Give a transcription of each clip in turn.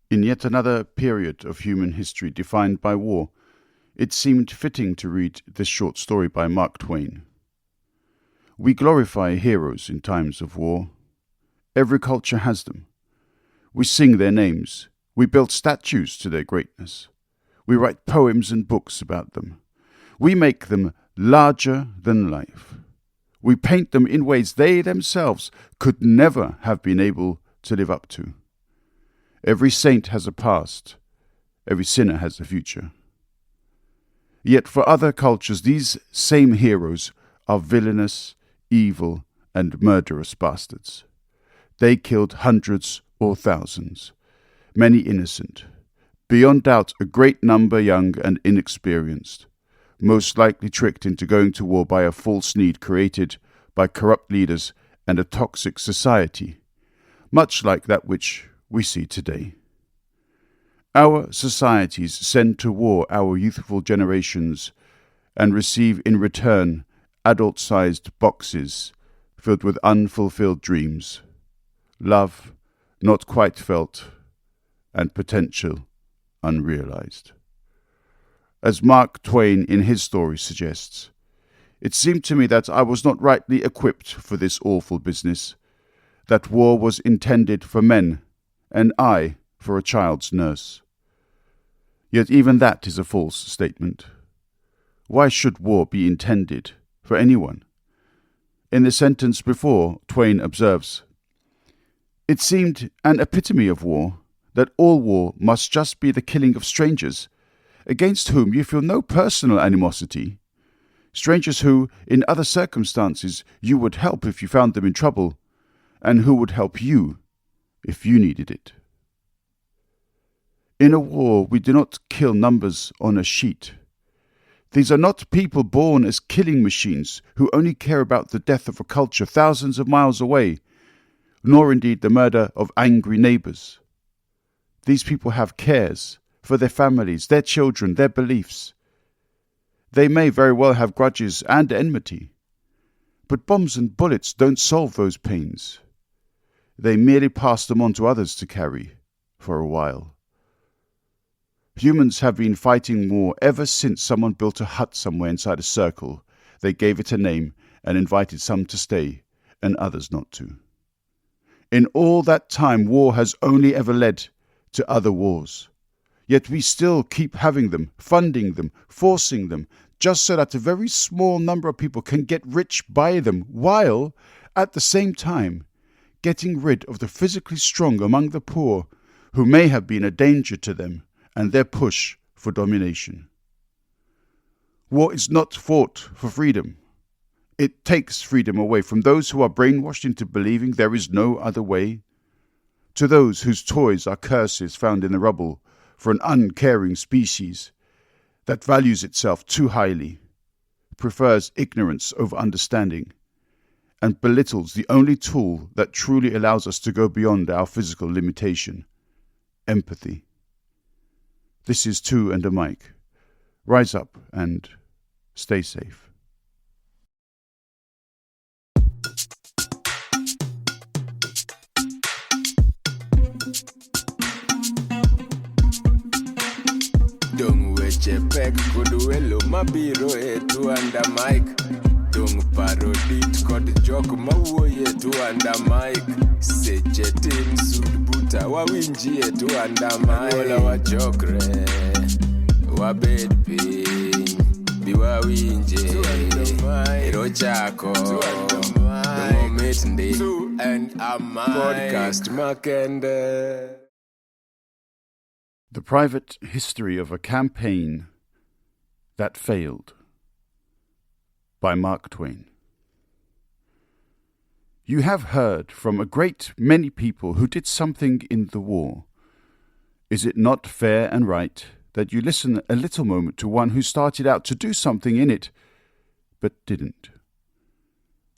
In yet another period of human history defined by war, it seemed fitting to read this short story by Mark Twain. We glorify heroes in times of war. Every culture has them. We sing their names. We build statues to their greatness. We write poems and books about them. We make them larger than life. We paint them in ways they themselves could never have been able to live up to. Every saint has a past. Every sinner has a future. Yet for other cultures, these same heroes are villainous, evil, and murderous bastards. They killed hundreds or thousands, many innocent, beyond doubt a great number young and inexperienced, most likely tricked into going to war by a false need created by corrupt leaders and a toxic society, much like that which we see today. Our societies send to war our youthful generations and receive in return adult-sized boxes filled with unfulfilled dreams, love not quite felt, and potential unrealized. As Mark Twain in his story suggests, it seemed to me that I was not rightly equipped for this awful business, that war was intended for men, and I for a child's nurse. Yet even that is a false statement. Why should war be intended for anyone? In the sentence before, Twain observes, "It seemed an epitome of war, that all war must just be the killing of strangers, against whom you feel no personal animosity, strangers who, in other circumstances, you would help if you found them in trouble, and who would help you if you needed it. In a war, we do not kill numbers on a sheet. These are not people born as killing machines who only care about the death of a culture thousands of miles away, nor indeed the murder of angry neighbours. These people have cares for their families, their children, their beliefs. They may very well have grudges and enmity, but bombs and bullets don't solve those pains. They merely pass them on to others to carry for a while. Humans have been fighting war ever since someone built a hut somewhere inside a circle. They gave it a name and invited some to stay and others not to. In all that time, war has only ever led to other wars. Yet we still keep having them, funding them, forcing them, just so that a very small number of people can get rich by them, while, at the same time, getting rid of the physically strong among the poor who may have been a danger to them and their push for domination. War is not fought for freedom. It takes freedom away from those who are brainwashed into believing there is no other way, to those whose toys are curses found in the rubble for an uncaring species that values itself too highly, prefers ignorance over understanding, and belittles the only tool that truly allows us to go beyond our physical limitation, empathy. This is TwoandaMic. Rise up and stay safe. Dong weche pek kod welo mabiro e TwoandaMic. Dong parodit kod jok mawuoye TwoandaMic. Seche tin sud buta wawinji e TwoandaMic. Wola wachokre, wabed piny, bi wawinje, ero chako, dong omit ndi, podcast makende. The Private History of a Campaign That Failed by Mark Twain. You have heard from a great many people who did something in the war. Is it not fair and right that you listen a little moment to one who started out to do something in it, but didn't?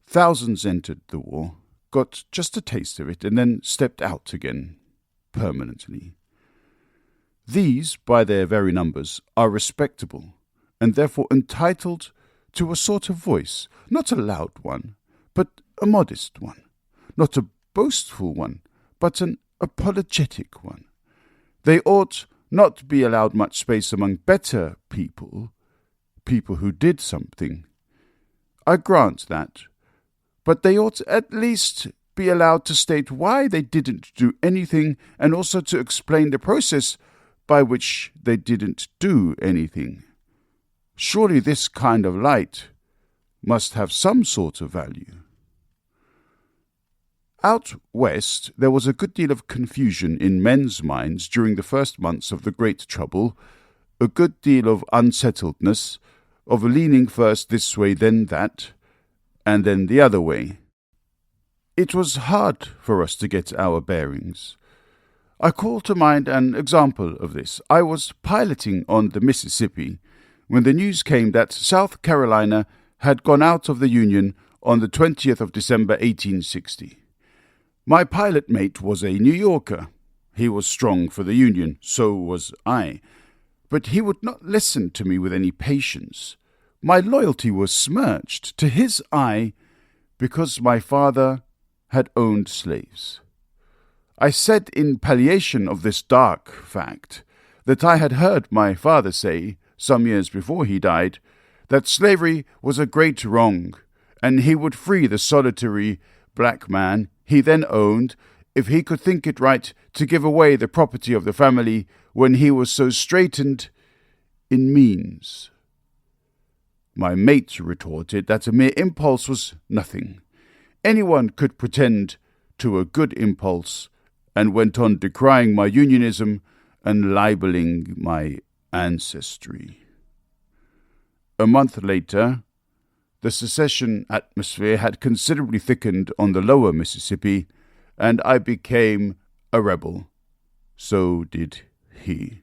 Thousands entered the war, got just a taste of it, and then stepped out again, permanently. These, by their very numbers, are respectable, and therefore entitled to a sort of voice, not a loud one, but a modest one, not a boastful one, but an apologetic one. They ought not be allowed much space among better people, people who did something. I grant that. But they ought at least be allowed to state why they didn't do anything, and also to explain the process by which they didn't do anything. Surely this kind of light must have some sort of value. Out west, there was a good deal of confusion in men's minds during the first months of the Great Trouble, a good deal of unsettledness, of leaning first this way, then that, and then the other way. It was hard for us to get our bearings. I call to mind an example of this. I was piloting on the Mississippi when the news came that South Carolina had gone out of the Union on the 20th of December 1860. My pilot mate was a New Yorker. He was strong for the Union, so was I. But he would not listen to me with any patience. My loyalty was smirched to his eye because my father had owned slaves. I said in palliation of this dark fact that I had heard my father say, some years before he died, that slavery was a great wrong, and he would free the solitary black man he then owned if he could think it right to give away the property of the family when he was so straitened in means. My mate retorted that a mere impulse was nothing. Anyone could pretend to a good impulse, and went on decrying my unionism and libeling my ancestry. A month later, the secession atmosphere had considerably thickened on the lower Mississippi, and I became a rebel. So did he.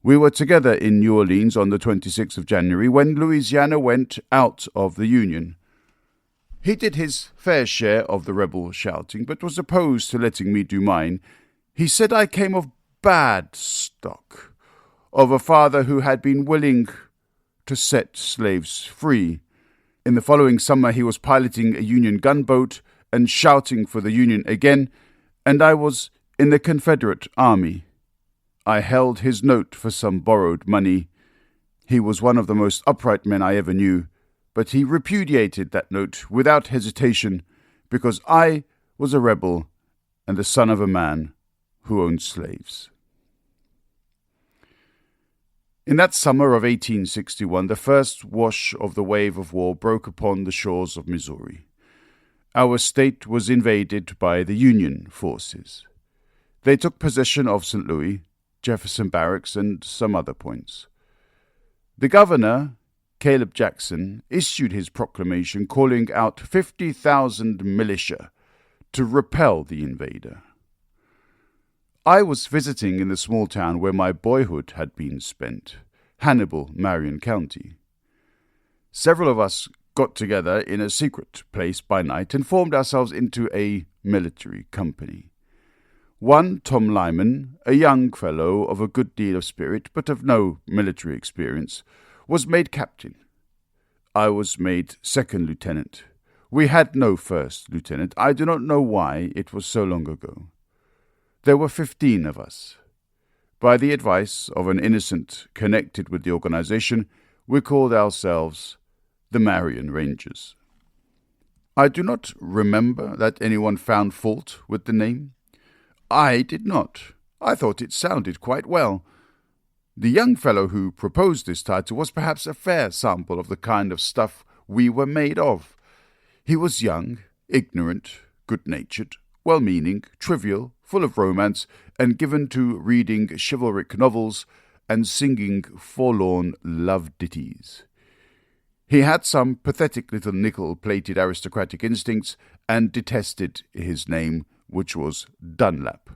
We were together in New Orleans on the 26th of January when Louisiana went out of the Union. He did his fair share of the rebel shouting, but was opposed to letting me do mine. He said I came of bad stock, of a father who had been willing to set slaves free. In the following summer he was piloting a Union gunboat and shouting for the Union again, and I was in the Confederate Army. I held his note for some borrowed money. He was one of the most upright men I ever knew, but he repudiated that note without hesitation because I was a rebel and the son of a man who owned slaves. In that summer of 1861, the first wash of the wave of war broke upon the shores of Missouri. Our state was invaded by the Union forces. They took possession of St. Louis, Jefferson Barracks, and some other points. The governor, Caleb Jackson, issued his proclamation calling out 50,000 militia to repel the invader. I was visiting in the small town where my boyhood had been spent, Hannibal, Marion County. Several of us got together in a secret place by night and formed ourselves into a military company. One, Tom Lyman, a young fellow of a good deal of spirit but of no military experience, was made captain. I was made second lieutenant. We had no first lieutenant. I do not know why, it was so long ago. There were 15 of us. By the advice of an innocent connected with the organization, we called ourselves the Marion Rangers. I do not remember that anyone found fault with the name. I did not. I thought it sounded quite well. The young fellow who proposed this title was perhaps a fair sample of the kind of stuff we were made of. He was young, ignorant, good-natured, well-meaning, trivial, full of romance, and given to reading chivalric novels and singing forlorn love ditties. He had some pathetic little nickel-plated aristocratic instincts and detested his name, which was Dunlap.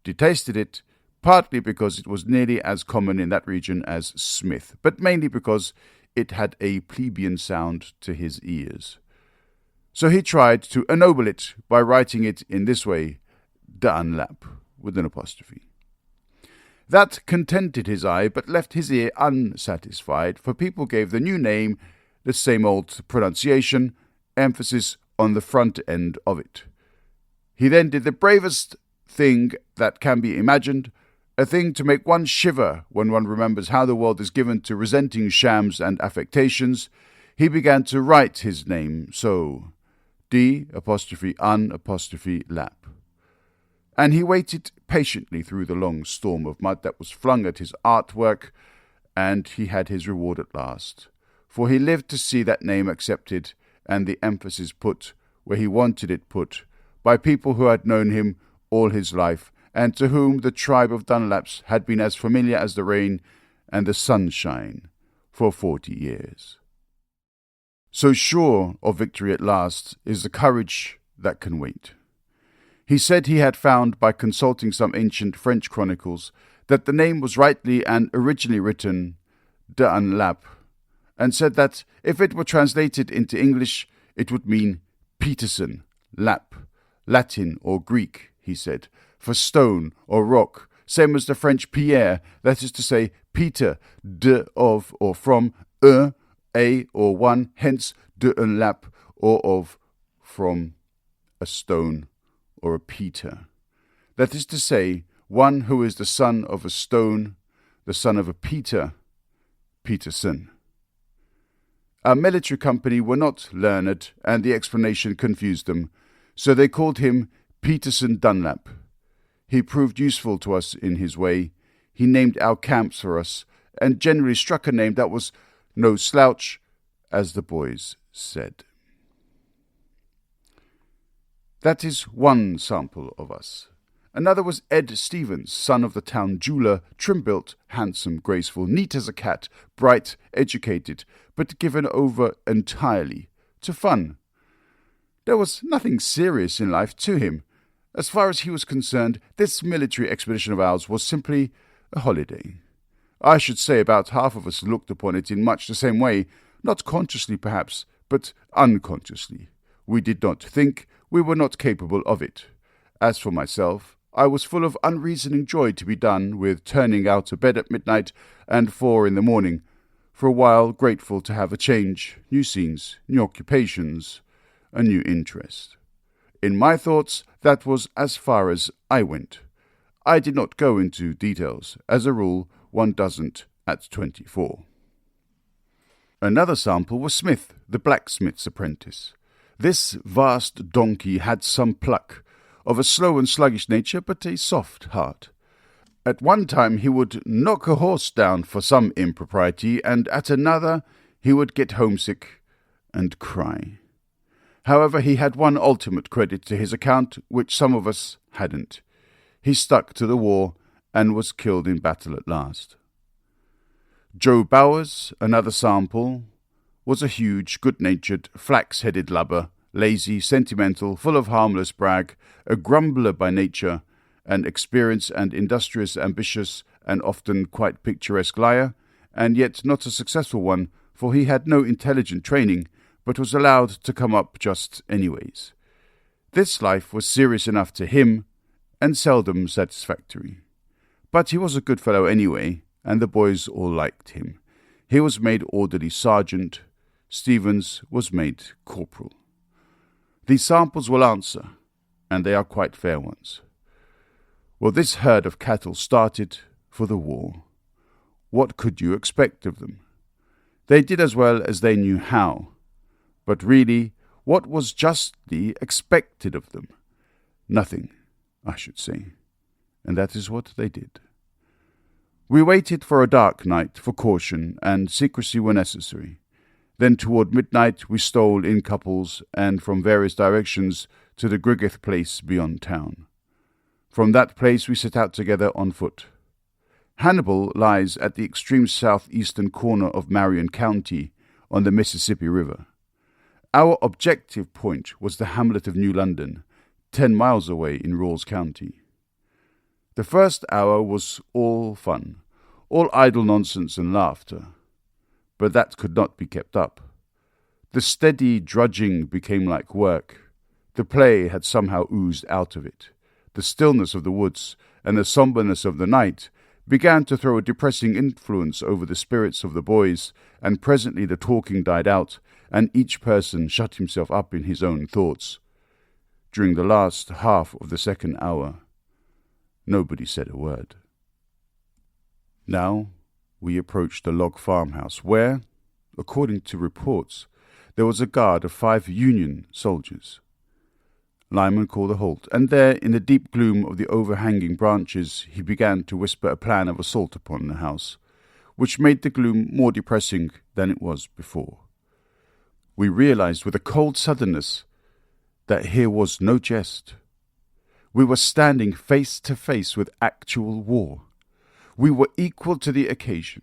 Detested it partly because it was nearly as common in that region as Smith, but mainly because it had a plebeian sound to his ears. So he tried to ennoble it by writing it in this way, Dunlap, with an apostrophe. That contented his eye, but left his ear unsatisfied, for people gave the new name the same old pronunciation, emphasis on the front end of it. He then did the bravest thing that can be imagined, a thing to make one shiver when one remembers how the world is given to resenting shams and affectations, he began to write his name so, D''un''lap. And he waited patiently through the long storm of mud that was flung at his artwork, and he had his reward at last. For he lived to see that name accepted and the emphasis put where he wanted it put by people who had known him all his life, and to whom the tribe of Dunlaps had been as familiar as the rain and the sunshine for 40 years. So sure of victory at last is the courage that can wait. He said he had found by consulting some ancient French chronicles that the name was rightly and originally written d'Unlap, and said that if it were translated into English it would mean Peterson, Lap, Latin or Greek, he said, for stone or rock, same as the French Pierre, that is to say, Peter, de of or from, a or one, hence d'Unlap, or of, from, a stone or a Peter. That is to say, one who is the son of a stone, the son of a Peter, Peterson. Our military company were not learned, and the explanation confused them, so they called him Peterson Dunlap. He proved useful to us in his way. He named our camps for us, and generally struck a name that was no slouch, as the boys said. That is one sample of us. Another was Ed Stevens, son of the town jeweller, trim-built, handsome, graceful, neat as a cat, bright, educated, but given over entirely to fun. There was nothing serious in life to him. As far as he was concerned, this military expedition of ours was simply a holiday. I should say about half of us looked upon it in much the same way, not consciously perhaps, but unconsciously. We did not think, we were not capable of it. As for myself, I was full of unreasoning joy to be done with turning out to bed at midnight and 4 in the morning, for a while grateful to have a change, new scenes, new occupations, a new interest. In my thoughts, that was as far as I went. I did not go into details. As a rule, one doesn't at 24. Another sample was Smith, the blacksmith's apprentice. This vast donkey had some pluck, of a slow and sluggish nature, but a soft heart. At one time he would knock a horse down for some impropriety, and at another he would get homesick and cry. However, he had one ultimate credit to his account, which some of us hadn't. He stuck to the war, and was killed in battle at last. Joe Bowers, another sample, was a huge, good-natured, flax-headed lubber, lazy, sentimental, full of harmless brag, a grumbler by nature, an experienced and industrious, ambitious, and often quite picturesque liar, and yet not a successful one, for he had no intelligent training, but was allowed to come up just anyways. This life was serious enough to him, and seldom satisfactory. But he was a good fellow anyway, and the boys all liked him. He was made orderly sergeant. Stevens was made corporal. These samples will answer, and they are quite fair ones. Well, this herd of cattle started for the war. What could you expect of them? They did as well as they knew how. But really, what was justly expected of them? Nothing, I should say. And that is what they did. We waited for a dark night for caution and secrecy were necessary. Then toward midnight we stole in couples and from various directions to the Griggith place beyond town. From that place we set out together on foot. Hannibal lies at the extreme southeastern corner of Marion County on the Mississippi River. Our objective point was the hamlet of New London, 10 miles away in Rawls County. The first hour was all fun, all idle nonsense and laughter. But that could not be kept up. The steady drudging became like work. The play had somehow oozed out of it. The stillness of the woods and the somberness of the night began to throw a depressing influence over the spirits of the boys, and presently the talking died out, and each person shut himself up in his own thoughts. During the last half of the second hour, nobody said a word. Now we approached a log farmhouse where, according to reports, there was a guard of 5 Union soldiers. Lyman called a halt, and there, in the deep gloom of the overhanging branches, he began to whisper a plan of assault upon the house, which made the gloom more depressing than it was before. We realized with a cold suddenness that here was no jest. We were standing face to face with actual war. We were equal to the occasion.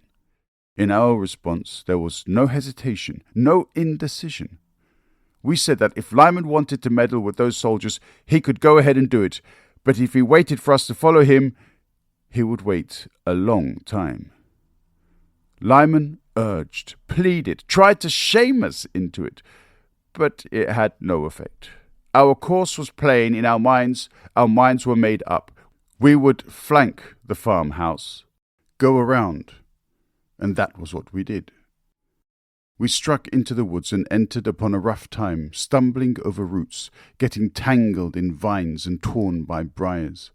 In our response, there was no hesitation, no indecision. We said that if Lyman wanted to meddle with those soldiers, he could go ahead and do it, but if he waited for us to follow him, he would wait a long time. Lyman urged, pleaded, tried to shame us into it, but it had no effect. Our course was plain in our minds were made up. We would flank the farmhouse, go around, and that was what we did. We struck into the woods and entered upon a rough time, stumbling over roots, getting tangled in vines and torn by briars.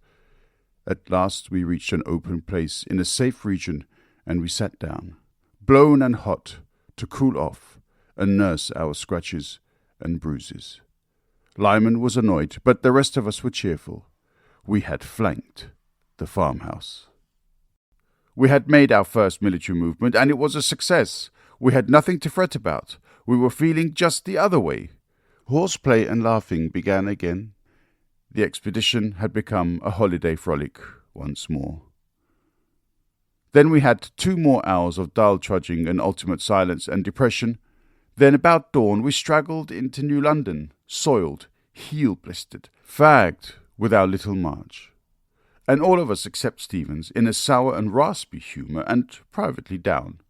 At last we reached an open place in a safe region, and we sat down, blown and hot, to cool off and nurse our scratches and bruises. Lyman was annoyed, but the rest of us were cheerful. We had flanked the farmhouse. We had made our first military movement, and it was a success. We had nothing to fret about. We were feeling just the other way. Horseplay and laughing began again. The expedition had become a holiday frolic once more. Then we had 2 more hours of dull trudging and ultimate silence and depression. Then about dawn we straggled into New London, soiled, heel-blistered, fagged with our little march. And all of us except Stevens in a sour and raspy humour and privately down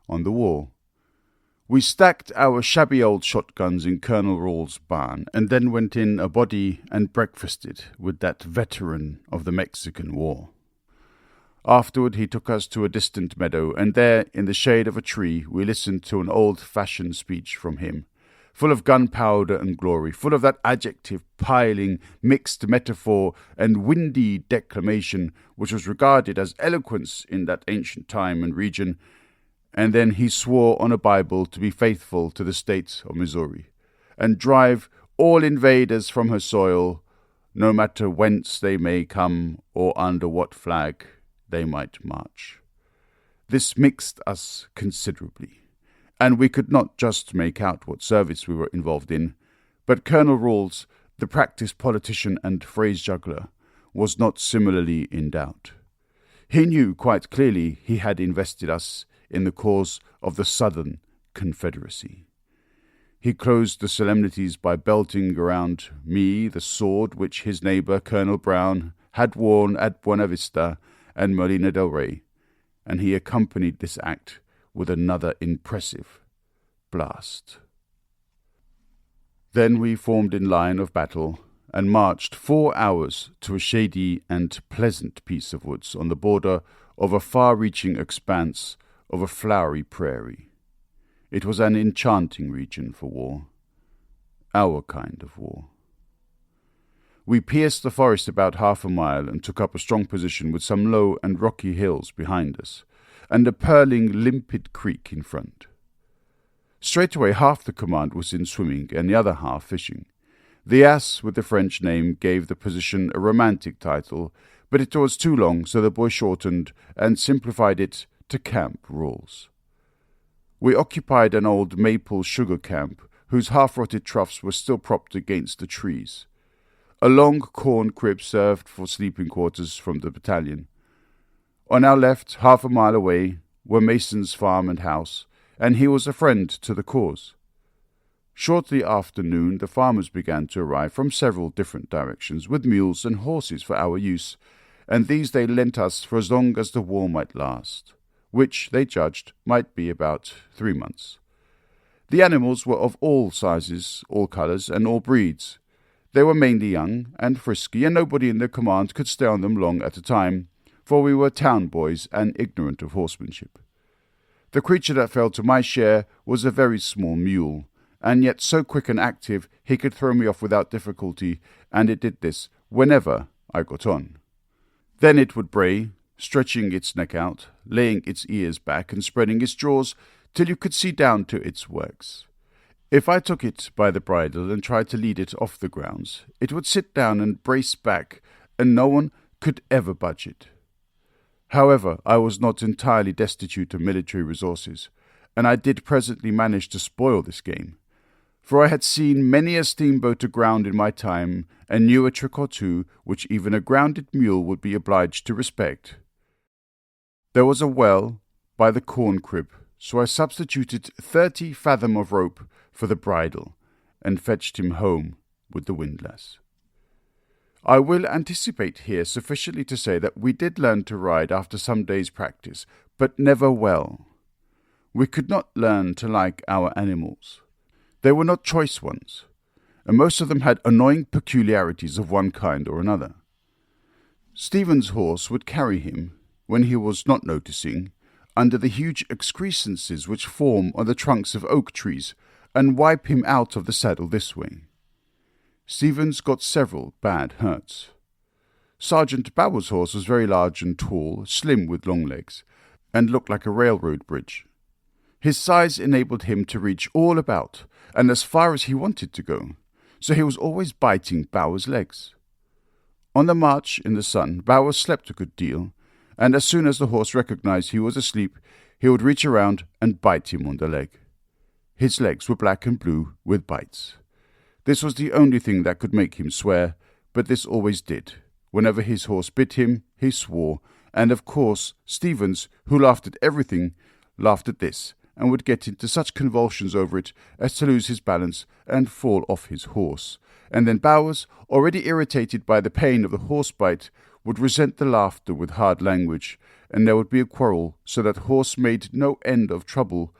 on the war. We stacked our shabby old shotguns in Colonel Rawls' barn, and then went in a body and breakfasted with that veteran of the Mexican War. Afterward he took us to a distant meadow, and there, in the shade of a tree, we listened to an old-fashioned speech from him, full of gunpowder and glory, full of that adjective piling, mixed metaphor, and windy declamation which was regarded as eloquence in that ancient time and region. And then he swore on a Bible to be faithful to the state of Missouri, and drive all invaders from her soil, no matter whence they may come or under what flag they might march. This mixed us considerably, and we could not just make out what service we were involved in, but Colonel Rawls, the practised politician and phrase juggler, was not similarly in doubt. He knew quite clearly he had invested us in the cause of the Southern Confederacy. He closed the solemnities by belting around me the sword which his neighbour Colonel Brown had worn at Buena Vista and Molina del Rey, and he accompanied this act with another impressive blast. Then we formed in line of battle and marched 4 hours to a shady and pleasant piece of woods on the border of a far-reaching expanse of a flowery prairie. It was an enchanting region for war, our kind of war. We pierced the forest about 1/2 mile and took up a strong position with some low and rocky hills behind us, and a purling, limpid creek in front. Straightway half the command was in swimming and the other half fishing. The ass with the French name gave the position a romantic title, but it was too long, so the boy shortened and simplified it to Camp Rawls. We occupied an old maple sugar camp, whose half-rotted troughs were still propped against the trees. A long corn crib served for sleeping quarters from the battalion. On our left, 1/2 mile away, were Mason's farm and house, and he was a friend to the cause. Shortly after noon, the farmers began to arrive from several different directions, with mules and horses for our use, and these they lent us for as long as the war might last, which, they judged, might be about 3 months. The animals were of all sizes, all colours, and all breeds. They were mainly young and frisky, and nobody in the command could stay on them long at a time, for we were town boys and ignorant of horsemanship. The creature that fell to my share was a very small mule, and yet so quick and active he could throw me off without difficulty, and it did this whenever I got on. Then it would bray, stretching its neck out, laying its ears back and spreading its jaws till you could see down to its works. If I took it by the bridle and tried to lead it off the grounds, it would sit down and brace back, and no one could ever budge it. However, I was not entirely destitute of military resources, and I did presently manage to spoil this game, for I had seen many a steamboat aground in my time, and knew a trick or two which even a grounded mule would be obliged to respect. There was a well by the corn crib, so I substituted 30 fathom of rope for the bridle, and fetched him home with the windlass. I will anticipate here sufficiently to say that we did learn to ride after some days' practice, but never well. We could not learn to like our animals. They were not choice ones, and most of them had annoying peculiarities of one kind or another. Stephen's horse would carry him, when he was not noticing, under the huge excrescences which form on the trunks of oak trees, and wipe him out of the saddle this way. Stephen's got several bad hurts. Sergeant Bower's horse was very large and tall, slim with long legs, and looked like a railroad bridge. His size enabled him to reach all about, and as far as he wanted to go, so he was always biting Bower's legs. On the march in the sun, Bower slept a good deal, and as soon as the horse recognized he was asleep, he would reach around and bite him on the leg. His legs were black and blue with bites. This was the only thing that could make him swear, but this always did. Whenever his horse bit him, he swore, and of course Stevens, who laughed at everything, laughed at this, and would get into such convulsions over it as to lose his balance and fall off his horse. And then Bowers, already irritated by the pain of the horse bite, would resent the laughter with hard language, and there would be a quarrel, so that horse made no end of trouble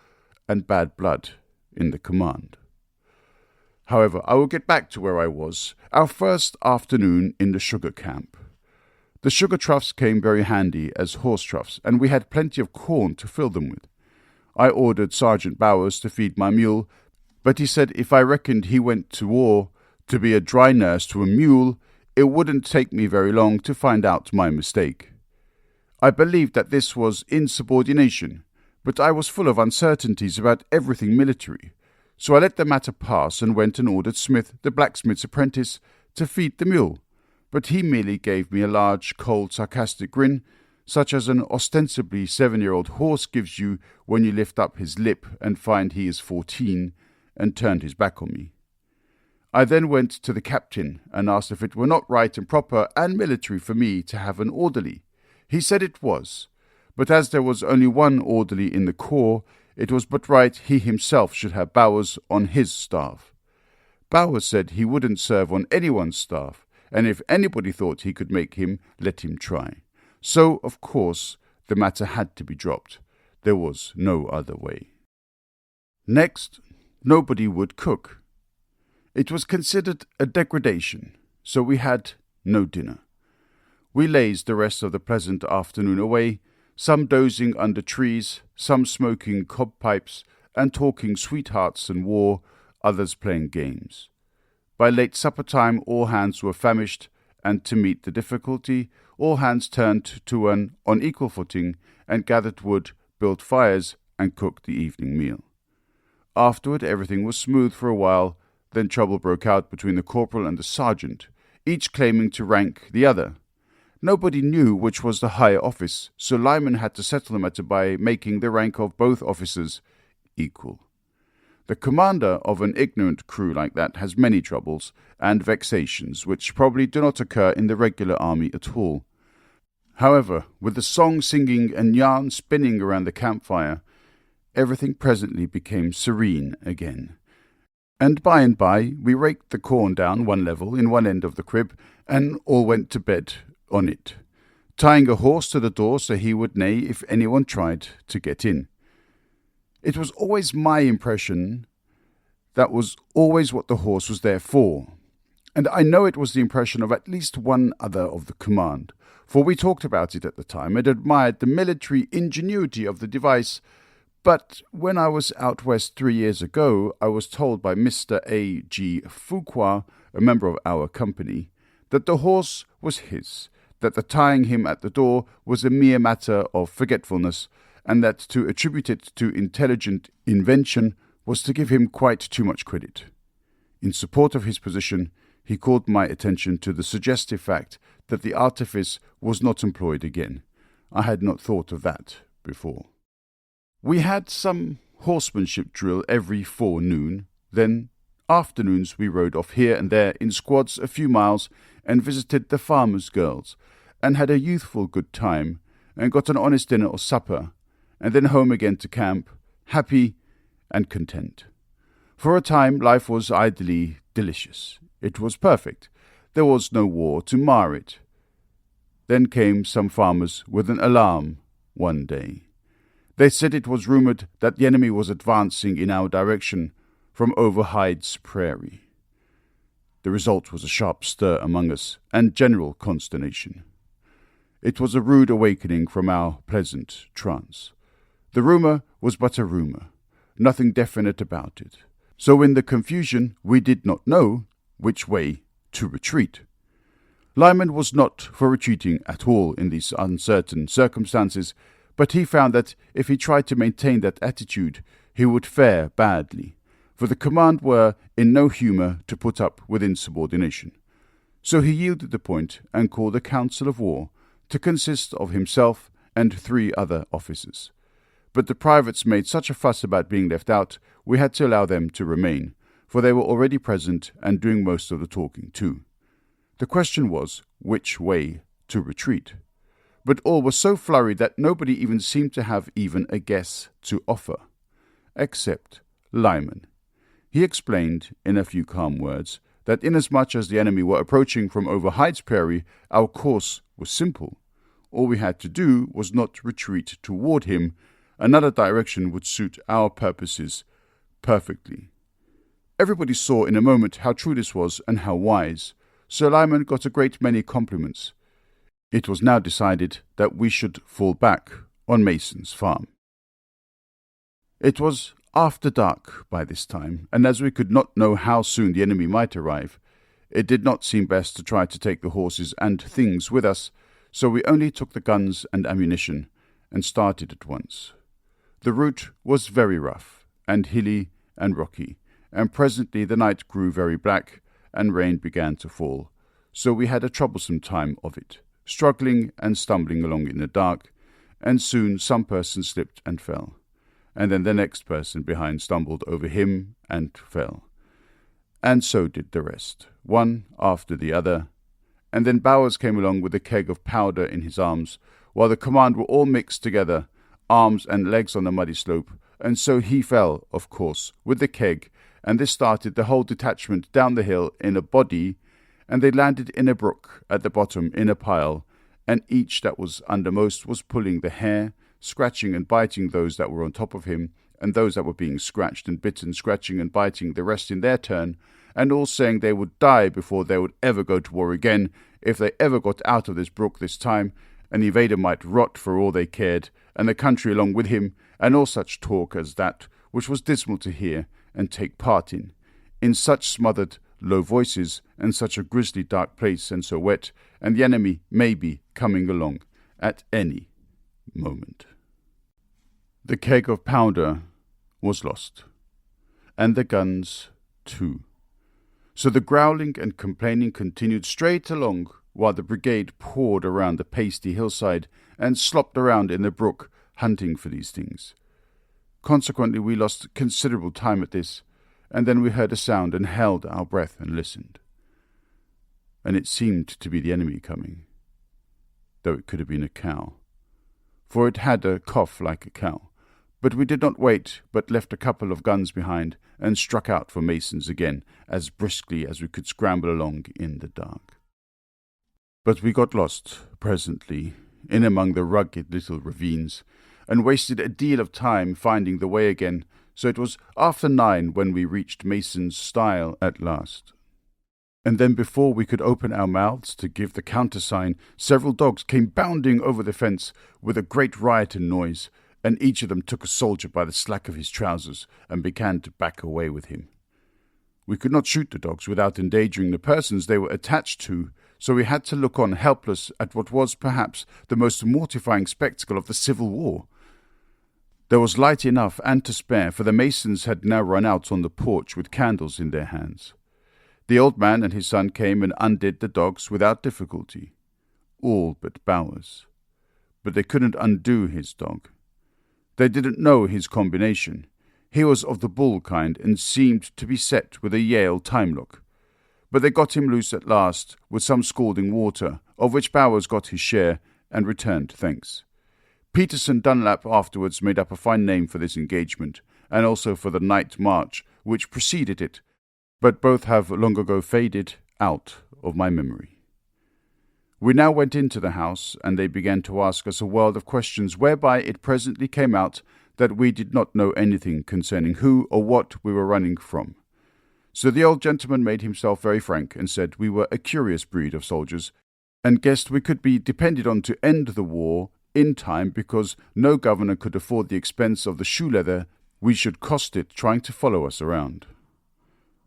and bad blood in the command. However, I will get back to where I was, our first afternoon in the sugar camp. The sugar troughs came very handy as horse troughs, and we had plenty of corn to fill them with. I ordered Sergeant Bowers to feed my mule, but he said if I reckoned he went to war to be a dry nurse to a mule, it wouldn't take me very long to find out my mistake. I believed that this was insubordination, but I was full of uncertainties about everything military, so I let the matter pass and went and ordered Smith, the blacksmith's apprentice, to feed the mule, but he merely gave me a large, cold, sarcastic grin, such as an ostensibly 7-year-old horse gives you when you lift up his lip and find he is 14, and turned his back on me. I then went to the captain and asked if it were not right and proper and military for me to have an orderly. He said it was, but as there was only one orderly in the corps, it was but right he himself should have Bowers on his staff. Bowers said he wouldn't serve on anyone's staff, and if anybody thought he could make him, let him try. So, of course, the matter had to be dropped. There was no other way. Next, nobody would cook. It was considered a degradation, so we had no dinner. We lazed the rest of the pleasant afternoon away, some dozing under trees, some smoking cob pipes and talking sweethearts and war, others playing games. By late supper time all hands were famished, and to meet the difficulty, all hands turned to an on equal footing and gathered wood, built fires, and cooked the evening meal. Afterward everything was smooth for a while, then trouble broke out between the corporal and the sergeant, each claiming to rank the other. Nobody knew which was the higher office, so Lyman had to settle the matter by making the rank of both officers equal. The commander of an ignorant crew like that has many troubles and vexations which probably do not occur in the regular army at all. However, with the song singing and yarn spinning around the campfire, everything presently became serene again. And by we raked the corn down one level in one end of the crib, and all went to bed on it, tying a horse to the door so he would neigh if anyone tried to get in. It was always my impression that was always what the horse was there for, and I know it was the impression of at least one other of the command, for we talked about it at the time and admired the military ingenuity of the device. But when I was out west 3 years ago, I was told by Mr. A. G. Fuqua, a member of our company, that the horse was his, that the tying him at the door was a mere matter of forgetfulness, and that to attribute it to intelligent invention was to give him quite too much credit. In support of his position, he called my attention to the suggestive fact that the artifice was not employed again. I had not thought of that before. We had some horsemanship drill every forenoon. Then afternoons we rode off here and there in squads a few miles and visited the farmers' girls, and had a youthful good time, and got an honest dinner or supper, and then home again to camp, happy and content. For a time life was idly delicious. It was perfect. There was no war to mar it. Then came some farmers with an alarm one day. They said it was rumoured that the enemy was advancing in our direction from over Hyde's Prairie. The result was a sharp stir among us and general consternation. It was a rude awakening from our pleasant trance. The rumour was but a rumour, nothing definite about it. So in the confusion we did not know which way to retreat. Lyman was not for retreating at all in these uncertain circumstances, but he found that if he tried to maintain that attitude, he would fare badly, for the command were in no humour to put up with insubordination. So he yielded the point and called a council of war, to consist of himself and 3 other officers. But the privates made such a fuss about being left out, we had to allow them to remain, for they were already present and doing most of the talking too. The question was which way to retreat. But all were so flurried that nobody even seemed to have even a guess to offer, except Lyman. He explained, in a few calm words, that inasmuch as the enemy were approaching from over Hyde's Prairie, our course was simple. All we had to do was not retreat toward him. Another direction would suit our purposes perfectly. Everybody saw in a moment how true this was and how wise. Sir Lyman got a great many compliments. It was now decided that we should fall back on Mason's farm. It was after dark by this time, and as we could not know how soon the enemy might arrive, it did not seem best to try to take the horses and things with us, so we only took the guns and ammunition and started at once. The route was very rough and hilly and rocky, and presently the night grew very black and rain began to fall, so we had a troublesome time of it, struggling and stumbling along in the dark, and soon some person slipped and fell, and then the next person behind stumbled over him and fell, and so did the rest, one after the other, and then Bowers came along with a keg of powder in his arms, while the command were all mixed together, arms and legs on the muddy slope, and so he fell, of course, with the keg, and this started the whole detachment down the hill in a body, and they landed in a brook at the bottom in a pile, and each that was undermost was pulling the hair, scratching and biting those that were on top of him, and those that were being scratched and bitten, scratching and biting the rest in their turn, and all saying they would die before they would ever go to war again, if they ever got out of this brook this time, and the invader might rot for all they cared, and the country along with him, and all such talk as that, which was dismal to hear and take part in such smothered, low voices, and such a grisly dark place, and so wet, and the enemy may be coming along at any moment. The keg of powder was lost, and the guns too. So the growling and complaining continued straight along, while the brigade poured around the pasty hillside and slopped around in the brook hunting for these things. Consequently, we lost considerable time at this, and then we heard a sound and held our breath and listened. And it seemed to be the enemy coming, though it could have been a cow, for it had a cough like a cow. But we did not wait, but left a couple of guns behind, and struck out for Mason's again, as briskly as we could scramble along in the dark. But we got lost, presently, in among the rugged little ravines, and wasted a deal of time finding the way again, so it was after 9 when we reached Mason's stile at last. And then before we could open our mouths to give the countersign, several dogs came bounding over the fence with a great riot and noise, and each of them took a soldier by the slack of his trousers and began to back away with him. We could not shoot the dogs without endangering the persons they were attached to, so we had to look on helpless at what was perhaps the most mortifying spectacle of the Civil War. There was light enough and to spare, for the masons had now run out on the porch with candles in their hands. The old man and his son came and undid the dogs without difficulty, all but Bowers. But they couldn't undo his dog. They didn't know his combination. He was of the bull kind and seemed to be set with a Yale time lock. But they got him loose at last with some scalding water, of which Bowers got his share and returned thanks. Peterson Dunlap afterwards made up a fine name for this engagement, and also for the night march which preceded it, but both have long ago faded out of my memory. We now went into the house, and they began to ask us a world of questions, whereby it presently came out that we did not know anything concerning who or what we were running from. So the old gentleman made himself very frank, and said we were a curious breed of soldiers, and guessed we could be depended on to end the war in time, because no governor could afford the expense of the shoe leather we should cost it trying to follow us around.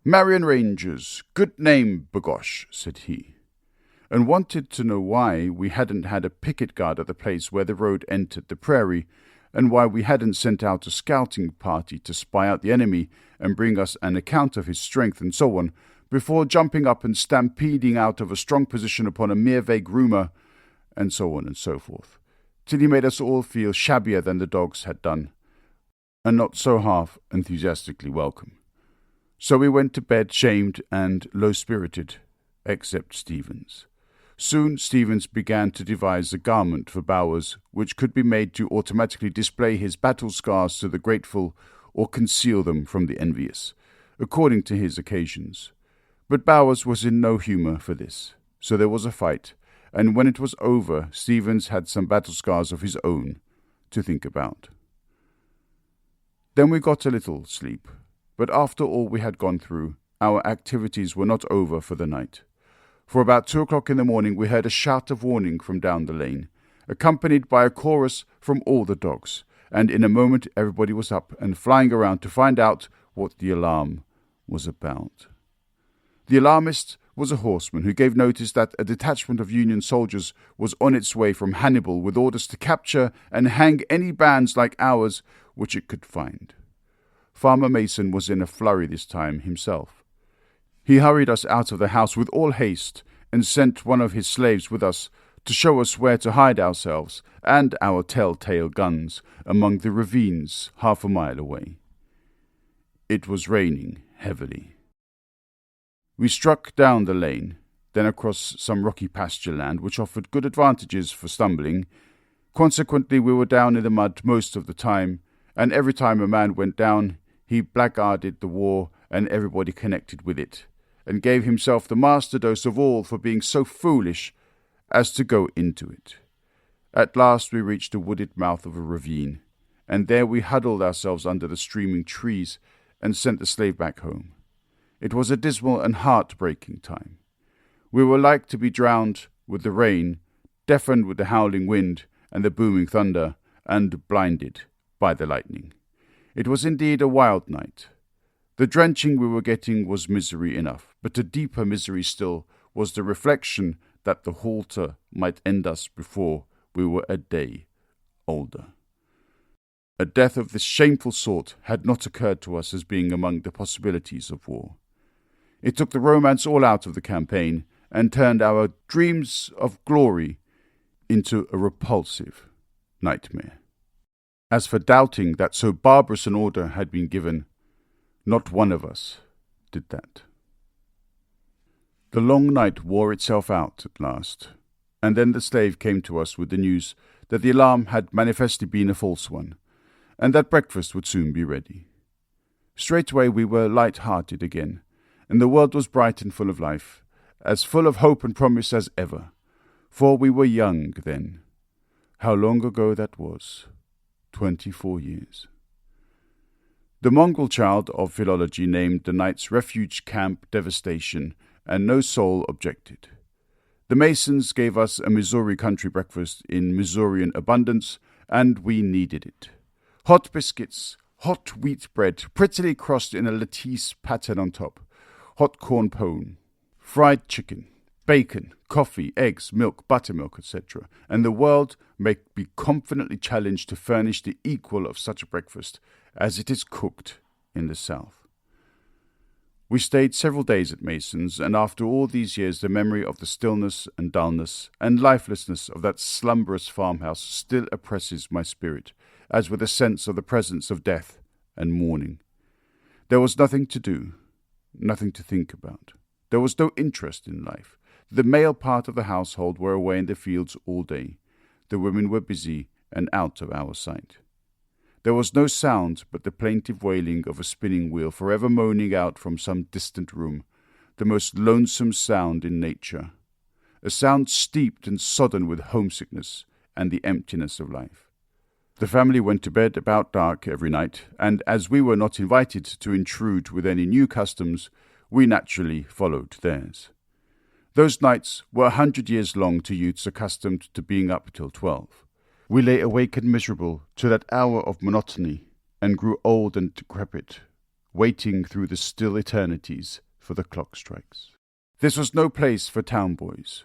"Marion Rangers, good name, b'gosh," said he, and wanted to know why we hadn't had a picket guard at the place where the road entered the prairie, and why we hadn't sent out a scouting party to spy out the enemy and bring us an account of his strength and so on, before jumping up and stampeding out of a strong position upon a mere vague rumour, and so on and so forth, till he made us all feel shabbier than the dogs had done, and not so half enthusiastically welcome. So we went to bed shamed and low-spirited, except Stevens. Soon Stevens began to devise a garment for Bowers which could be made to automatically display his battle scars to the grateful or conceal them from the envious, according to his occasions. But Bowers was in no humour for this, so there was a fight, and when it was over Stevens had some battle scars of his own to think about. Then we got a little sleep, but after all we had gone through, our activities were not over for the night. For about 2 o'clock in the morning we heard a shout of warning from down the lane, accompanied by a chorus from all the dogs, and in a moment everybody was up and flying around to find out what the alarm was about. The alarmist was a horseman who gave notice that a detachment of Union soldiers was on its way from Hannibal with orders to capture and hang any bands like ours which it could find. Farmer Mason was in a flurry this time himself. He hurried us out of the house with all haste, and sent one of his slaves with us to show us where to hide ourselves and our tell-tale guns among the ravines 1/2 mile away. It was raining heavily. We struck down the lane, then across some rocky pasture land which offered good advantages for stumbling. Consequently we were down in the mud most of the time, and every time a man went down he blackguarded the war and everybody connected with it, and gave himself the master dose of all for being so foolish as to go into it. At last we reached the wooded mouth of a ravine, and there we huddled ourselves under the streaming trees and sent the slave back home. It was a dismal and heart-breaking time. We were like to be drowned with the rain, deafened with the howling wind and the booming thunder, and blinded by the lightning. It was indeed a wild night. The drenching we were getting was misery enough, but a deeper misery still was the reflection that the halter might end us before we were a day older. A death of this shameful sort had not occurred to us as being among the possibilities of war. It took the romance all out of the campaign, and turned our dreams of glory into a repulsive nightmare. As for doubting that so barbarous an order had been given, not one of us did that. The long night wore itself out at last, and then the slave came to us with the news that the alarm had manifestly been a false one, and that breakfast would soon be ready. Straightway we were light-hearted again, and the world was bright and full of life, as full of hope and promise as ever, for we were young then. How long ago that was! 24 years. The mongrel child of philology named the night's refuge camp devastation, and no soul objected. The Masons gave us a Missouri country breakfast in Missourian abundance, and we needed it. Hot biscuits, hot wheat bread, prettily crossed in a lattice pattern on top, hot corn pone, fried chicken, bacon, coffee, eggs, milk, buttermilk, etc., and the world may be confidently challenged to furnish the equal of such a breakfast as it is cooked in the South. We stayed several days at Mason's, and after all these years the memory of the stillness and dullness and lifelessness of that slumberous farmhouse still oppresses my spirit, as with a sense of the presence of death and mourning. There was nothing to do, nothing to think about. There was no interest in life. The male part of the household were away in the fields all day. The women were busy and out of our sight. There was no sound but the plaintive wailing of a spinning wheel forever moaning out from some distant room, the most lonesome sound in nature, a sound steeped and sodden with homesickness and the emptiness of life. The family went to bed about dark every night, and as we were not invited to intrude with any new customs, we naturally followed theirs. Those nights were 100 years long to youths accustomed to being up till 12. We lay awake and miserable to that hour of monotony, and grew old and decrepit, waiting through the still eternities for the clock strikes. This was no place for town boys.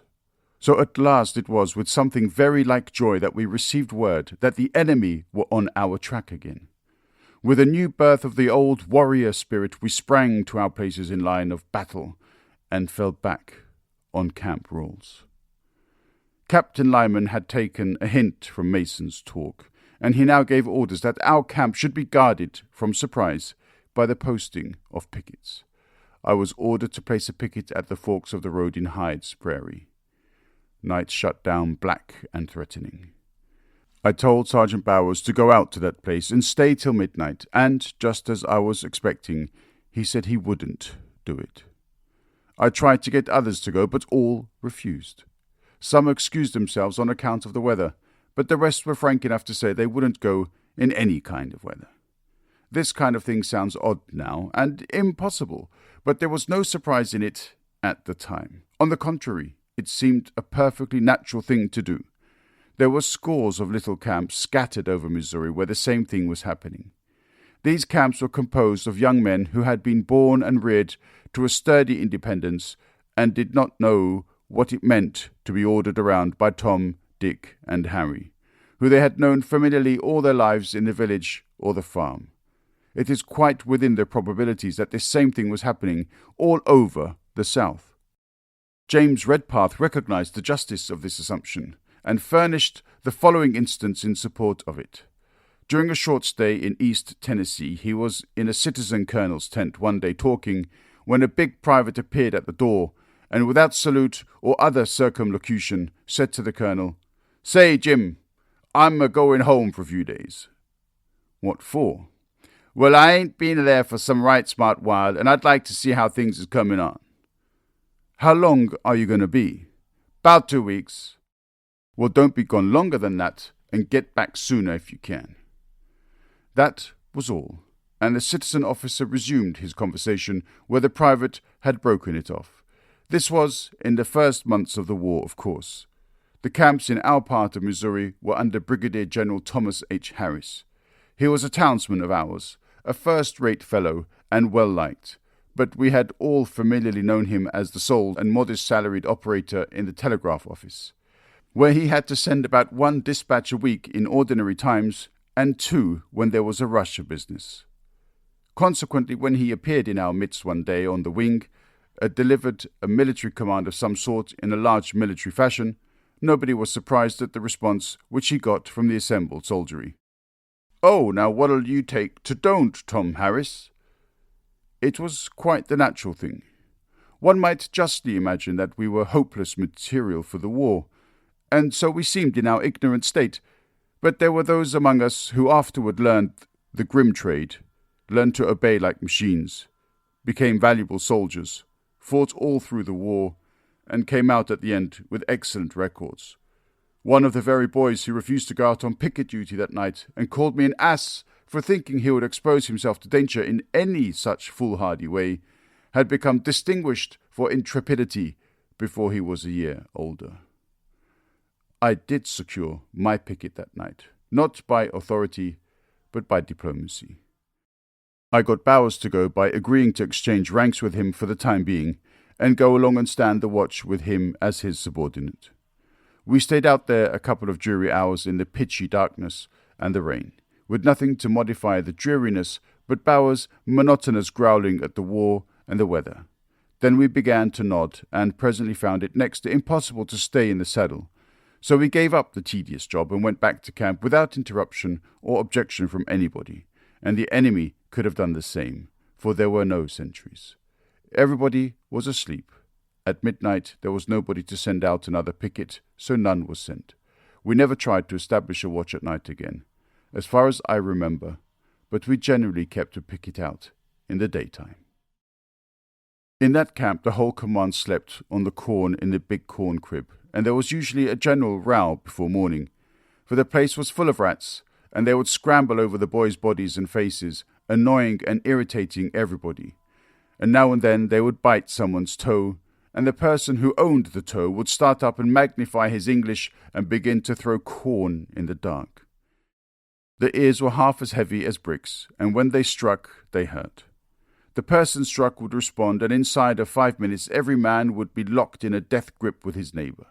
So at last it was with something very like joy that we received word that the enemy were on our track again. With a new birth of the old warrior spirit, we sprang to our places in line of battle, and fell back on camp rules. Captain Lyman had taken a hint from Mason's talk, and he now gave orders that our camp should be guarded from surprise by the posting of pickets. I was ordered to place a picket at the forks of the road in Hyde's Prairie. Night shut down black and threatening. I told Sergeant Bowers to go out to that place and stay till midnight, and, just as I was expecting, he said he wouldn't do it. I tried to get others to go, but all refused. Some excused themselves on account of the weather, but the rest were frank enough to say they wouldn't go in any kind of weather. This kind of thing sounds odd now, and impossible, but there was no surprise in it at the time. On the contrary, it seemed a perfectly natural thing to do. There were scores of little camps scattered over Missouri where the same thing was happening. These camps were composed of young men who had been born and reared to a sturdy independence and did not know what it meant to be ordered around by Tom, Dick, and Harry, who they had known familiarly all their lives in the village or the farm. It is quite within the probabilities that this same thing was happening all over the South. James Redpath recognized the justice of this assumption, and furnished the following instance in support of it. During a short stay in East Tennessee, he was in a citizen colonel's tent one day talking, when a big private appeared at the door, and without salute or other circumlocution, said to the colonel, "Say, Jim, I'm a-going home for a few days." "What for?" "Well, I ain't been there for some right smart while, and I'd like to see how things is coming on." "How long are you going to be?" "'Bout 2 weeks." "Well, don't be gone longer than that, and get back sooner if you can." That was all, and the citizen officer resumed his conversation where the private had broken it off. This was in the first months of the war, of course. The camps in our part of Missouri were under Brigadier General Thomas H. Harris. He was a townsman of ours, a first-rate fellow, and well-liked, but we had all familiarly known him as the sole and modest salaried operator in the telegraph office, where he had to send about 1 dispatch a week in ordinary times, and 2 when there was a rush of business. Consequently, when he appeared in our midst one day on the wing, delivered a military command of some sort in a large military fashion, nobody was surprised at the response which he got from the assembled soldiery. "Oh, now what'll you take to don't, Tom Harris?" It was quite the natural thing. One might justly imagine that we were hopeless material for the war, and so we seemed in our ignorant state, but there were those among us who afterward learned the grim trade, learned to obey like machines, became valuable soldiers, fought all through the war, and came out at the end with excellent records. One of the very boys who refused to go out on picket duty that night and called me an ass for thinking he would expose himself to danger in any such foolhardy way had become distinguished for intrepidity before he was a year older. I did secure my picket that night, not by authority, but by diplomacy. I got Bowers to go by agreeing to exchange ranks with him for the time being, and go along and stand the watch with him as his subordinate. We stayed out there a couple of dreary hours in the pitchy darkness and the rain, with nothing to modify the dreariness but Bauer's monotonous growling at the war and the weather. Then we began to nod, and presently found it next to impossible to stay in the saddle. So we gave up the tedious job and went back to camp without interruption or objection from anybody, and the enemy could have done the same, for there were no sentries. Everybody was asleep. At midnight there was nobody to send out another picket, so none was sent. We never tried to establish a watch at night again, as far as I remember, but we generally kept a picket out in the daytime. In that camp the whole command slept on the corn in the big corn crib, and there was usually a general row before morning, for the place was full of rats, and they would scramble over the boys' bodies and faces, annoying and irritating everybody. And now and then they would bite someone's toe, and the person who owned the toe would start up and magnify his English and begin to throw corn in the dark. The ears were half as heavy as bricks, and when they struck, they hurt. The person struck would respond, and inside of 5 minutes every man would be locked in a death grip with his neighbour.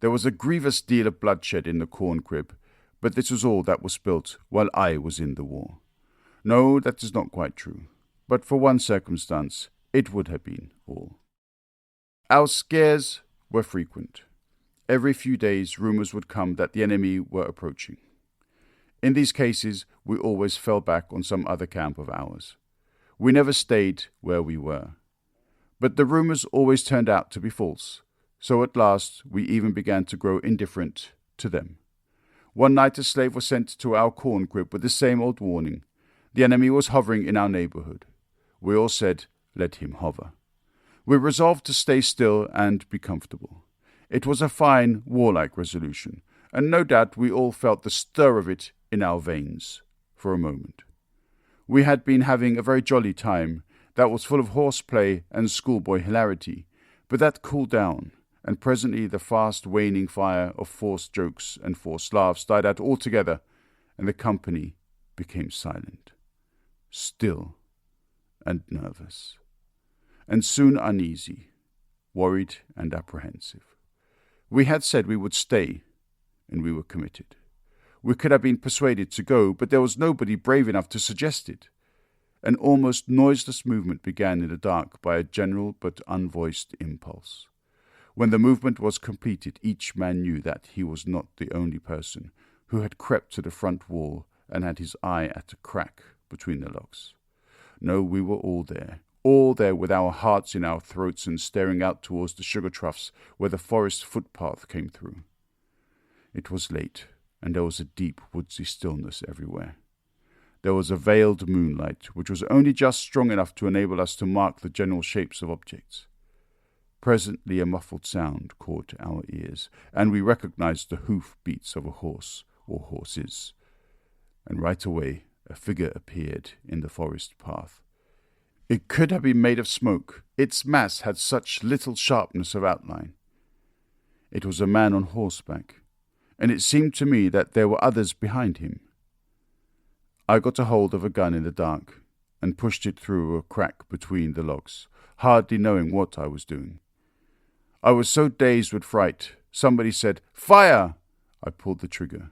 There was a grievous deal of bloodshed in the corn crib, but this was all that was spilt while I was in the war. No, that is not quite true, but for one circumstance it would have been all. Our scares were frequent. Every few days rumours would come that the enemy were approaching. In these cases we always fell back on some other camp of ours. We never stayed where we were. But the rumours always turned out to be false, so at last we even began to grow indifferent to them. One night a slave was sent to our corn crib with the same old warning. The enemy was hovering in our neighbourhood. We all said, let him hover. We resolved to stay still and be comfortable. It was a fine, warlike resolution, and no doubt we all felt the stir of it in our veins for a moment. We had been having a very jolly time that was full of horseplay and schoolboy hilarity, but that cooled down, and presently the fast waning fire of forced jokes and forced laughs died out altogether, and the company became silent, still and nervous, and soon uneasy, worried and apprehensive. We had said we would stay, and we were committed. We could have been persuaded to go, but there was nobody brave enough to suggest it. An almost noiseless movement began in the dark by a general but unvoiced impulse. When the movement was completed, each man knew that he was not the only person who had crept to the front wall and had his eye at a crack between the logs. No, we were all there with our hearts in our throats and staring out towards the sugar troughs where the forest footpath came through. It was late, and there was a deep woodsy stillness everywhere. There was a veiled moonlight, which was only just strong enough to enable us to mark the general shapes of objects. Presently a muffled sound caught our ears, and we recognized the hoof beats of a horse or horses. And right away a figure appeared in the forest path. It could have been made of smoke. Its mass had such little sharpness of outline. It was a man on horseback, and it seemed to me that there were others behind him. I got a hold of a gun in the dark and pushed it through a crack between the logs, hardly knowing what I was doing. I was so dazed with fright. Somebody said, "Fire!" I pulled the trigger.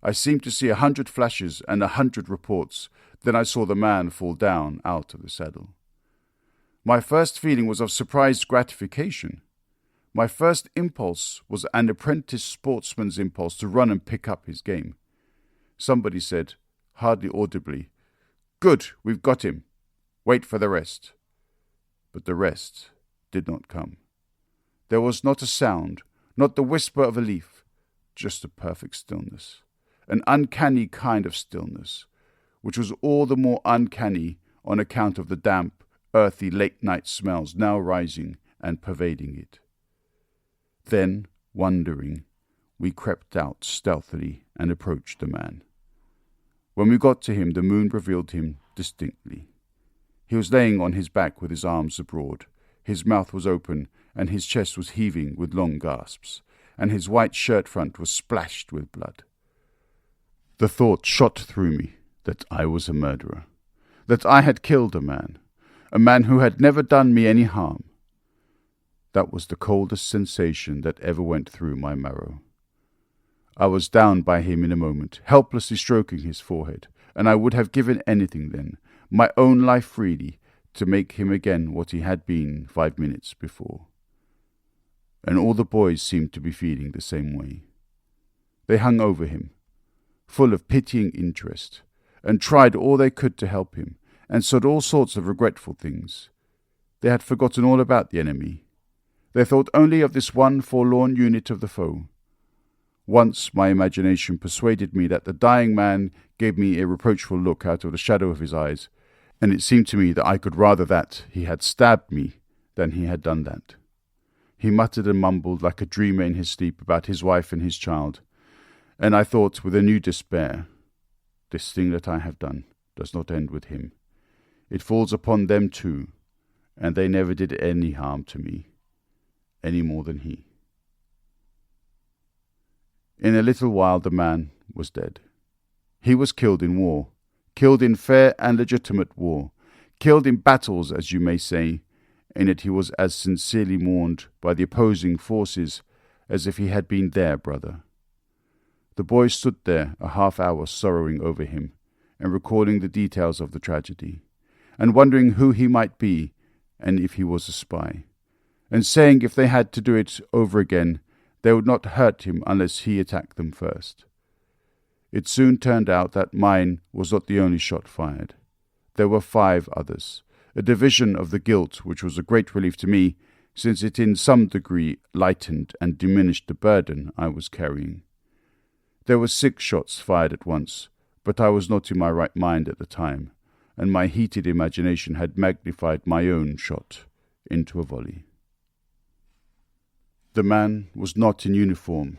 I seemed to see 100 flashes and 100 reports. Then I saw the man fall down out of the saddle. My first feeling was of surprised gratification. My first impulse was an apprentice sportsman's impulse to run and pick up his game. Somebody said, hardly audibly, "Good, we've got him. Wait for the rest." But the rest did not come. There was not a sound, not the whisper of a leaf, just a perfect stillness, an uncanny kind of stillness, which was all the more uncanny on account of the damp, earthy late-night smells now rising and pervading it. Then, wondering, we crept out stealthily and approached the man. When we got to him, the moon revealed him distinctly. He was laying on his back with his arms abroad. His mouth was open, and his chest was heaving with long gasps, and his white shirt front was splashed with blood. The thought shot through me that I was a murderer, that I had killed a man who had never done me any harm. That was the coldest sensation that ever went through my marrow. I was down by him in a moment, helplessly stroking his forehead, and I would have given anything then, my own life freely, to make him again what he had been 5 minutes before. And all the boys seemed to be feeling the same way. They hung over him, full of pitying interest, and tried all they could to help him, and said all sorts of regretful things. They had forgotten all about the enemy. They thought only of this one forlorn unit of the foe. Once my imagination persuaded me that the dying man gave me a reproachful look out of the shadow of his eyes, and it seemed to me that I could rather that he had stabbed me than he had done that. He muttered and mumbled like a dreamer in his sleep about his wife and his child, and I thought with a new despair, this thing that I have done does not end with him. It falls upon them too, and they never did any harm to me, any more than he. In a little while the man was dead. He was killed in war, killed in fair and legitimate war, killed in battles, as you may say, and yet he was as sincerely mourned by the opposing forces as if he had been their brother. The boys stood there a half-hour sorrowing over him, and recalling the details of the tragedy, and wondering who he might be, and if he was a spy, and saying if they had to do it over again, they would not hurt him unless he attacked them first. It soon turned out that mine was not the only shot fired. There were 5 others, a division of the guilt which was a great relief to me, since it in some degree lightened and diminished the burden I was carrying. There were 6 shots fired at once, but I was not in my right mind at the time, and my heated imagination had magnified my own shot into a volley. The man was not in uniform,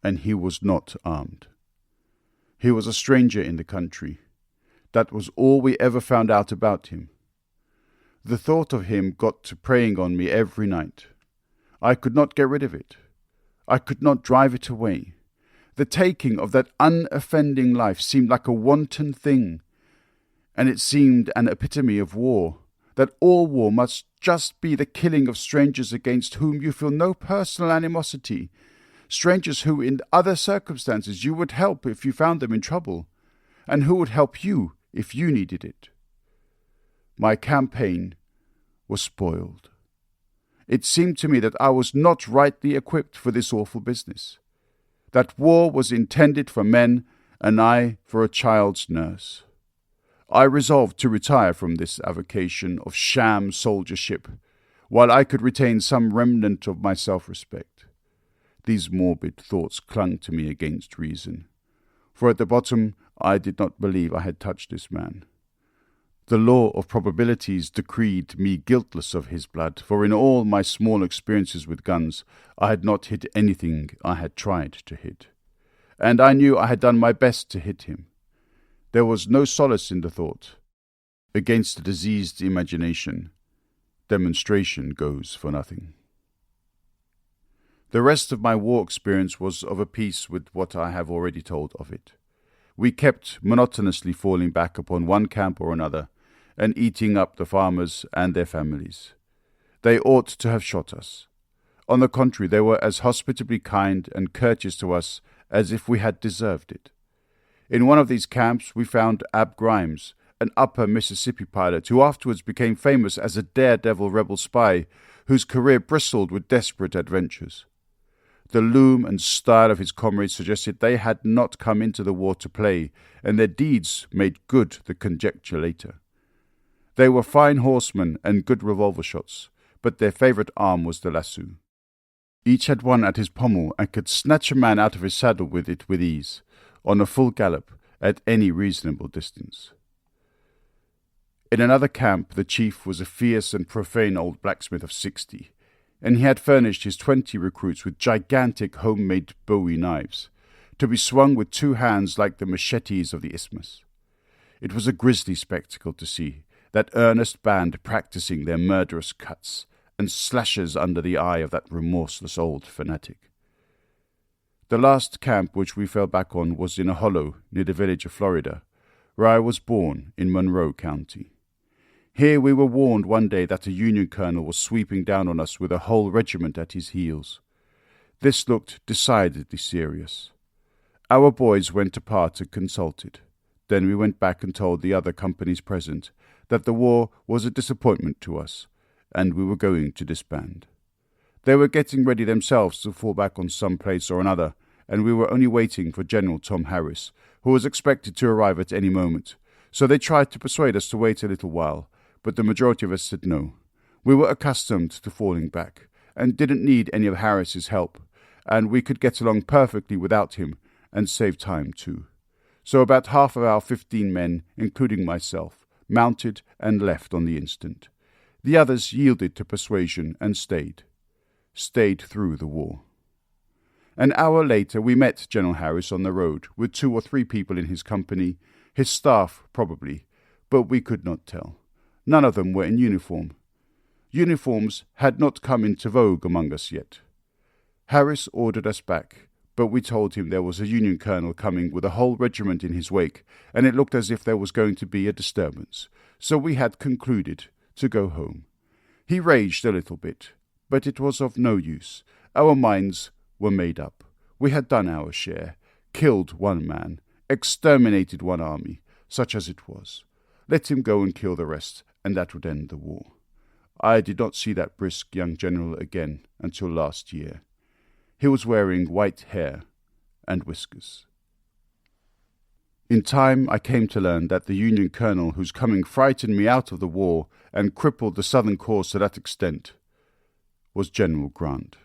and he was not armed. He was a stranger in the country. That was all we ever found out about him. The thought of him got to preying on me every night. I could not get rid of it. I could not drive it away. The taking of that unoffending life seemed like a wanton thing, and it seemed an epitome of war, that all war must just be the killing of strangers against whom you feel no personal animosity, strangers who in other circumstances you would help if you found them in trouble, and who would help you if you needed it. My campaign was spoiled. It seemed to me that I was not rightly equipped for this awful business, that war was intended for men and I for a child's nurse. I resolved to retire from this avocation of sham soldiership, while I could retain some remnant of my self-respect. These morbid thoughts clung to me against reason, for at the bottom I did not believe I had touched this man. The law of probabilities decreed me guiltless of his blood, for in all my small experiences with guns I had not hit anything I had tried to hit, and I knew I had done my best to hit him. There was no solace in the thought. Against a diseased imagination, demonstration goes for nothing. The rest of my war experience was of a piece with what I have already told of it. We kept monotonously falling back upon one camp or another, and eating up the farmers and their families. They ought to have shot us. On the contrary, they were as hospitably kind and courteous to us as if we had deserved it. In one of these camps we found Ab Grimes, an upper Mississippi pilot who afterwards became famous as a daredevil rebel spy whose career bristled with desperate adventures. The loom and style of his comrades suggested they had not come into the war to play, and their deeds made good the conjecture later. They were fine horsemen and good revolver shots, but their favourite arm was the lasso. Each had one at his pommel and could snatch a man out of his saddle with it with ease, on a full gallop, at any reasonable distance. In another camp the chief was a fierce and profane old blacksmith of 60, and he had furnished his 20 recruits with gigantic homemade bowie knives, to be swung with 2 hands like the machetes of the isthmus. It was a grisly spectacle to see that earnest band practising their murderous cuts and slashes under the eye of that remorseless old fanatic. The last camp which we fell back on was in a hollow near the village of Florida, where I was born in Monroe County. Here we were warned one day that a Union colonel was sweeping down on us with a whole regiment at his heels. This looked decidedly serious. Our boys went apart and consulted. Then we went back and told the other companies present that the war was a disappointment to us, and we were going to disband. They were getting ready themselves to fall back on some place or another, and we were only waiting for General Tom Harris, who was expected to arrive at any moment. So they tried to persuade us to wait a little while, but the majority of us said no. We were accustomed to falling back, and didn't need any of Harris's help, and we could get along perfectly without him, and save time too. So about half of our 15 men, including myself, mounted and left on the instant. The others yielded to persuasion and stayed through the war. An hour later we met General Harris on the road, with 2 or 3 people in his company, his staff probably, but we could not tell. None of them were in uniform. Uniforms had not come into vogue among us yet. Harris ordered us back, but we told him there was a Union colonel coming with a whole regiment in his wake, and it looked as if there was going to be a disturbance, so we had concluded to go home. He raged a little bit, but it was of no use. Our minds were made up. We had done our share, killed 1 man, exterminated 1 army, such as it was. Let him go and kill the rest, and that would end the war. I did not see that brisk young general again until last year. He was wearing white hair and whiskers. In time I came to learn that the Union colonel whose coming frightened me out of the war and crippled the Southern cause to that extent was General Grant.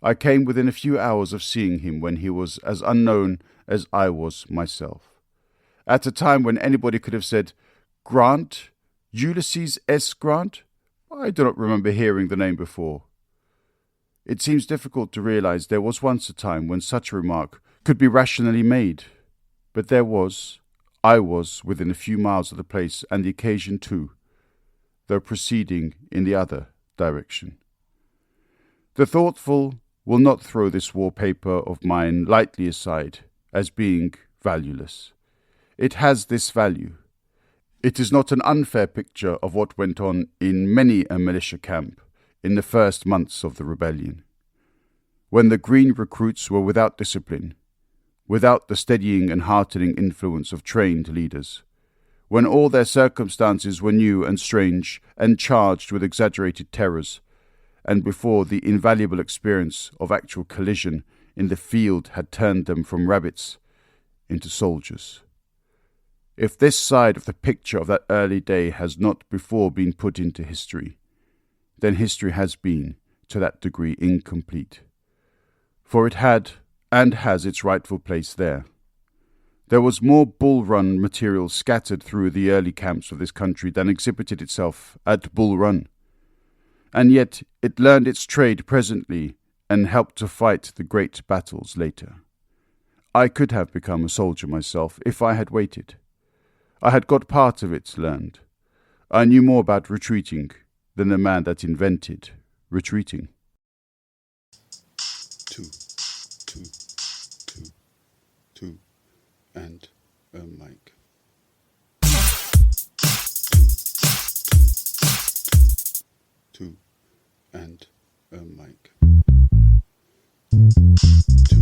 I came within a few hours of seeing him when he was as unknown as I was myself. At a time when anybody could have said, "Grant? Ulysses S. Grant?" I do not remember hearing the name before. It seems difficult to realize there was once a time when such a remark could be rationally made. But I was within a few miles of the place and the occasion too, though proceeding in the other direction. The thoughtful will not throw this wallpaper of mine lightly aside as being valueless. It has this value. It is not an unfair picture of what went on in many a militia camp in the first months of the rebellion, when the green recruits were without discipline, without the steadying and heartening influence of trained leaders, when all their circumstances were new and strange and charged with exaggerated terrors, and before the invaluable experience of actual collision in the field had turned them from rabbits into soldiers. If this side of the picture of that early day has not before been put into history, then history has been, to that degree, incomplete. For it had and has its rightful place there. There was more Bull Run material scattered through the early camps of this country than exhibited itself at Bull Run. And yet it learned its trade presently and helped to fight the great battles later. I could have become a soldier myself if I had waited. I had got part of it learned. I knew more about retreating than the man that invented retreating. Two, and a mic. Two, and a mic. Two,